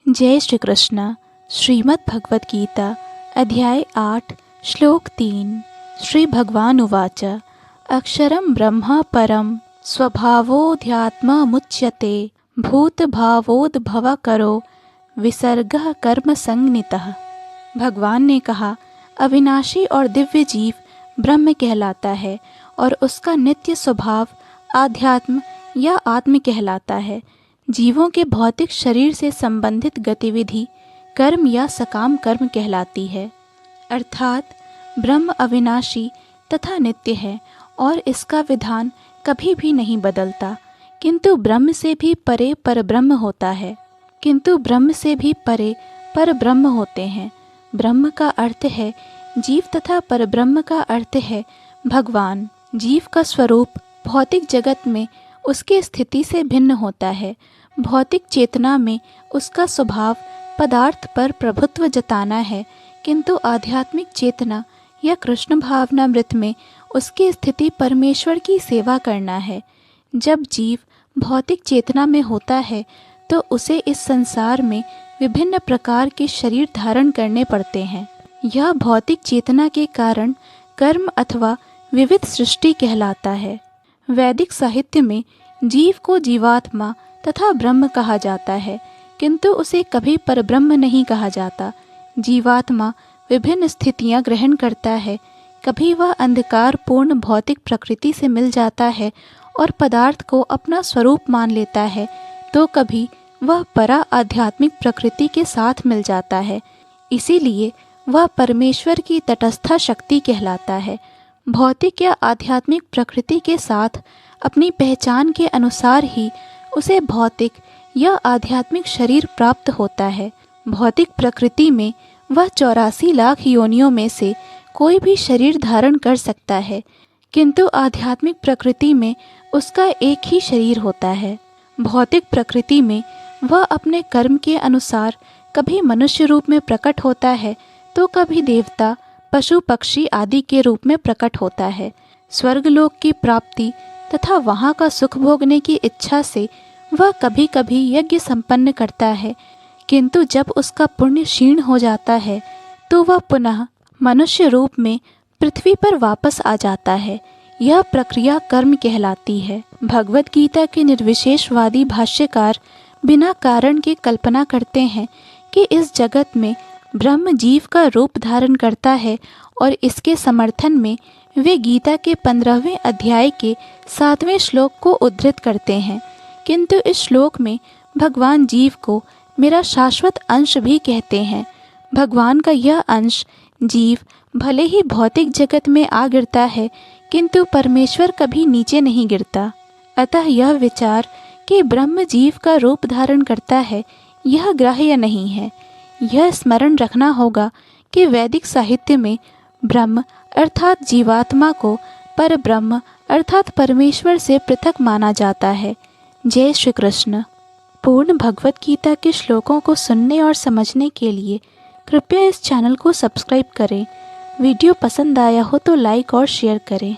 जय श्री कृष्ण। श्रीमद् भगवद गीता अध्याय 8 श्लोक 3। श्री भगवान उवाच अक्षरं ब्रह्म परं स्वभावोऽध्यात्ममुच्यते भूतभावोद्भवकरो विसर्गः कर्म संज्ञितः। भगवान ने कहा, अविनाशी और दिव्य जीव ब्रह्म कहलाता है और उसका नित्य स्वभाव आध्यात्म या आत्म कहलाता है। जीवों के भौतिक शरीर से संबंधित गतिविधि कर्म या सकाम कर्म कहलाती है। अर्थात ब्रह्म अविनाशी तथा नित्य है और इसका विधान कभी भी नहीं बदलता, किंतु ब्रह्म से भी परे परब्रह्म होता है। होते हैं। ब्रह्म का अर्थ है जीव तथा परब्रह्म का अर्थ है भगवान। जीव का स्वरूप भौतिक जगत में उसकी स्थिति से भिन्न होता है। भौतिक चेतना में उसका स्वभाव पदार्थ पर प्रभुत्व जताना है, किंतु आध्यात्मिक चेतना या कृष्ण भावनामृत में उसकी स्थिति परमेश्वर की सेवा करना है। जब जीव भौतिक चेतना में होता है तो उसे इस संसार में विभिन्न प्रकार के शरीर धारण करने पड़ते हैं। यह भौतिक चेतना के कारण कर्म अथवा विविध सृष्टि कहलाता है। वैदिक साहित्य में जीव को जीवात्मा तथा ब्रह्म कहा जाता है, किंतु उसे कभी परब्रह्म नहीं कहा जाता। जीवात्मा विभिन्न स्थितियां ग्रहण करता है। कभी वह अंधकार पूर्ण भौतिक प्रकृति से मिल जाता है और पदार्थ को अपना स्वरूप मान लेता है, तो कभी वह परा आध्यात्मिक प्रकृति के साथ मिल जाता है। इसीलिए वह परमेश्वर की तटस्था शक्ति कहलाता है। भौतिक या आध्यात्मिक प्रकृति के साथ अपनी पहचान के अनुसार ही उसे भौतिक या आध्यात्मिक शरीर प्राप्त होता है। भौतिक प्रकृति में वह 84 लाख योनियों में से कोई भी शरीर धारण कर सकता है, किंतु आध्यात्मिक प्रकृति में उसका एक ही शरीर होता है। भौतिक प्रकृति में वह अपने कर्म के अनुसार कभी मनुष्य रूप में प्रकट होता है तो कभी देवता, पशु पक्षी आदि के रूप में प्रकट होता है। स्वर्गलोक की प्राप्ति तथा वहाँ का सुख भोगने की इच्छा से वह कभी कभी यज्ञ संपन्न करता है, किंतु जब उसका पुण्य क्षीण हो जाता है तो वह पुनः मनुष्य रूप में पृथ्वी पर वापस आ जाता है। यह प्रक्रिया कर्म कहलाती है। भगवद गीता के निर्विशेषवादी भाष्यकार बिना कारण के कल्पना करते हैं कि इस जगत में ब्रह्म जीव का रूप धारण करता है और इसके समर्थन में वे गीता के 15वें अध्याय के 7वें श्लोक को उद्धृत करते हैं, किंतु इस श्लोक में भगवान जीव को मेरा शाश्वत अंश भी कहते हैं। भगवान का यह अंश जीव भले ही भौतिक जगत में आ गिरता है, किंतु परमेश्वर कभी नीचे नहीं गिरता। अतः यह विचार कि ब्रह्म जीव का रूप धारण करता है, यह ग्राह्य नहीं है। यह स्मरण रखना होगा कि वैदिक साहित्य में ब्रह्म अर्थात जीवात्मा को पर ब्रह्म अर्थात परमेश्वर से पृथक माना जाता है। जय श्री कृष्ण। पूर्ण भगवद गीता के श्लोकों को सुनने और समझने के लिए कृपया इस चैनल को सब्सक्राइब करें। वीडियो पसंद आया हो तो लाइक और शेयर करें।